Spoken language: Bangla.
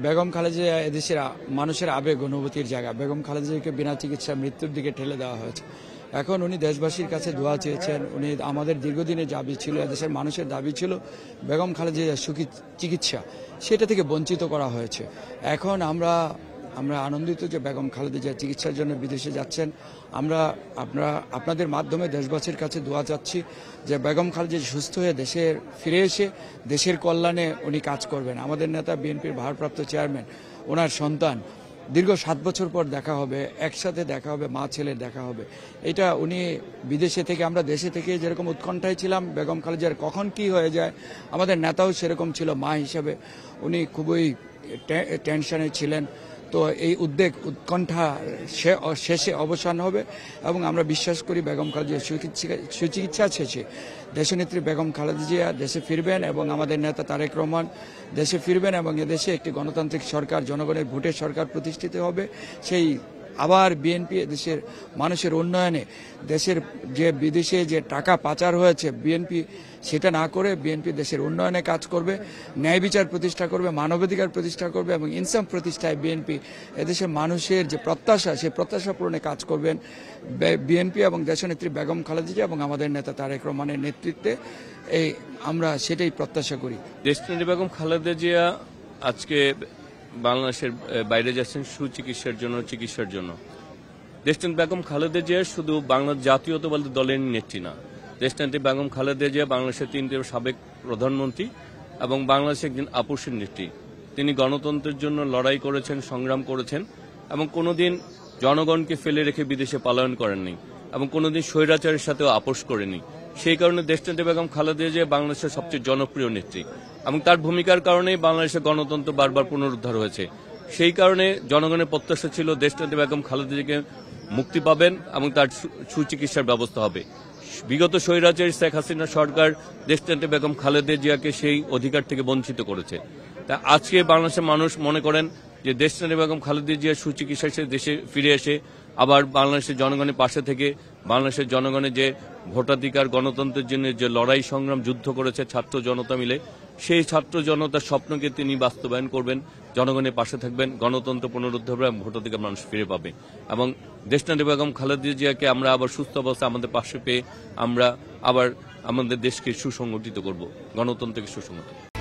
বেগম খালেদা জিয়া এদেশের মানুষের আবেগ অনুভূতির জায়গা। বেগম খালেদা জিয়াকে বিনা চিকিৎসা মৃত্যুর দিকে ঠেলে দেওয়া হয়েছে। এখন উনি দেশবাসীর কাছে দোয়া চেয়েছেন। উনি আমাদের দীর্ঘদিনের দাবি ছিল, এদেশের মানুষের দাবি ছিল বেগম খালেদা জিয়ার সুখী চিকিৎসা, সেটা থেকে বঞ্চিত করা হয়েছে। এখন আমরা আনন্দিত যে বেগম খালেদা জিয়া চিকিৎসার জন্য বিদেশে যাচ্ছেন। আমরা আপনাদের মাধ্যমে দেশবাসীর কাছে দোয়া চাচ্ছি যে বেগম খালেদা জিয়া সুস্থ হয়ে দেশে ফিরে এসে দেশের কল্যাণে উনি কাজ করবেন। আমাদের নেতা বিএনপির ভারপ্রাপ্ত চেয়ারম্যান, ওনার সন্তান, দীর্ঘ 7 বছর পর দেখা হবে, একসাথে দেখা হবে, মা ছেলের দেখা হবে। এটা উনি বিদেশে থেকে, আমরা দেশে থেকে যেরকম উৎকণ্ঠায় ছিলাম বেগম খালেদা জিয়ার কখন কি হয়ে যায়, আমাদের নেতাও সেরকম ছিল। মা হিসাবে উনি খুবই টেনশনে ছিলেন। তো এই উৎকণ্ঠা শেষে অবসান হবে এবং আমরা বিশ্বাস করি বেগম খালেদা জিয়ার সুচিকিৎসা শেষে দেশনেত্রী বেগম খালেদা জিয়া দেশে ফিরবেন এবং আমাদের নেতা তারেক রহমান দেশে ফিরবেন এবং এদেশে একটি গণতান্ত্রিক সরকার, জনগণের ভোটের সরকার প্রতিষ্ঠিত হবে। সেই আবার বিএনপি দেশের মানুষের উন্নয়নে, দেশের যে বিদেশে যে টাকা পাচার হয়েছে বিএনপি সেটা না করে বিএনপি দেশের উন্নয়নে কাজ করবে, ন্যায় বিচার প্রতিষ্ঠা করবে, মানবাধিকার প্রতিষ্ঠা করবে এবং ইনসাফ প্রতিষ্ঠায় বিএনপি এদেশের মানুষের যে প্রত্যাশা সেই প্রত্যাশা পূরণে কাজ করবেন বিএনপি এবং দেশনেত্রী বেগম খালেদা জিয়া এবং আমাদের নেতা তারেক রহমানের নেতৃত্বে। আমরা সেটাই প্রত্যাশা করি। দেশনেত্রী বেগম খালেদা জিয়া আজকে বাংলাদেশের বাইরে যাচ্ছেন চিকিৎসার জন্য। দেশনেত্রী বেগম খালেদা জিয়া শুধু বাংলাদেশ জাতীয়তাবাদী দলের নেত্রী না, দেশনেত্রী বেগম খালেদা জিয়া বাংলাদেশের 3টি সাবেক প্রধানমন্ত্রী এবং বাংলাদেশের একজন আপোষের নেত্রী। তিনি গণতন্ত্রের জন্য লড়াই করেছেন, সংগ্রাম করেছেন এবং কোনোদিন জনগণকে ফেলে রেখে বিদেশে পলায়ন করেননি এবং কোনোদিন স্বৈরাচারের সাথেও আপোষ করেনি। সেই কারণে দেশনেত্রী বেগম খালেদা জিয়া বাংলাদেশের সবচেয়ে জনপ্রিয় নেত্রী এবং তার ভূমিকার কারণেই বাংলাদেশের গণতন্ত্র বারবার পুনরুদ্ধার হয়েছে। সেই কারণে জনগণের প্রত্যাশা ছিল দেশনেত্রী বেগম খালেদা জিয়াকে মুক্তি পাবেন এবং তার সুচিকিৎসার ব্যবস্থা হবে। বিগত স্বৈরাচারী শেখ হাসিনা সরকার দেশনেত্রী বেগম খালেদা জিয়াকে সেই অধিকার থেকে বঞ্চিত করেছে। তা আজকে বাংলাদেশের মানুষ মনে করেন যে দেশনেত্রী বেগম খালেদা জিয়া সুচিকিৎসা দেশে ফিরে এসে আবার বাংলাদেশের জনগণের পাশে থেকে বাংলাদেশের জনগণের যে ভোটাধিকার, গণতন্ত্রের জন্য যে লড়াই সংগ্রাম যুদ্ধ করেছে ছাত্র জনতা মিলে, সেই ছাত্র জনতার স্বপ্নকে তিনি বাস্তবায়ন করবেন, জনগণের পাশে থাকবেন, গণতন্ত্র পুনরুদ্ধার হবে এবং ভোটাধিকার মানুষ ফিরে পাবে এবং দেশনেত্রী বেগম খালেদা জিয়াকে আমরা আবার সুস্থ অবস্থায় আমাদের পাশে পেয়ে আমরা আবার আমাদের দেশকে সুসংগঠিত করব, গণতন্ত্রকে সুসংগঠিত।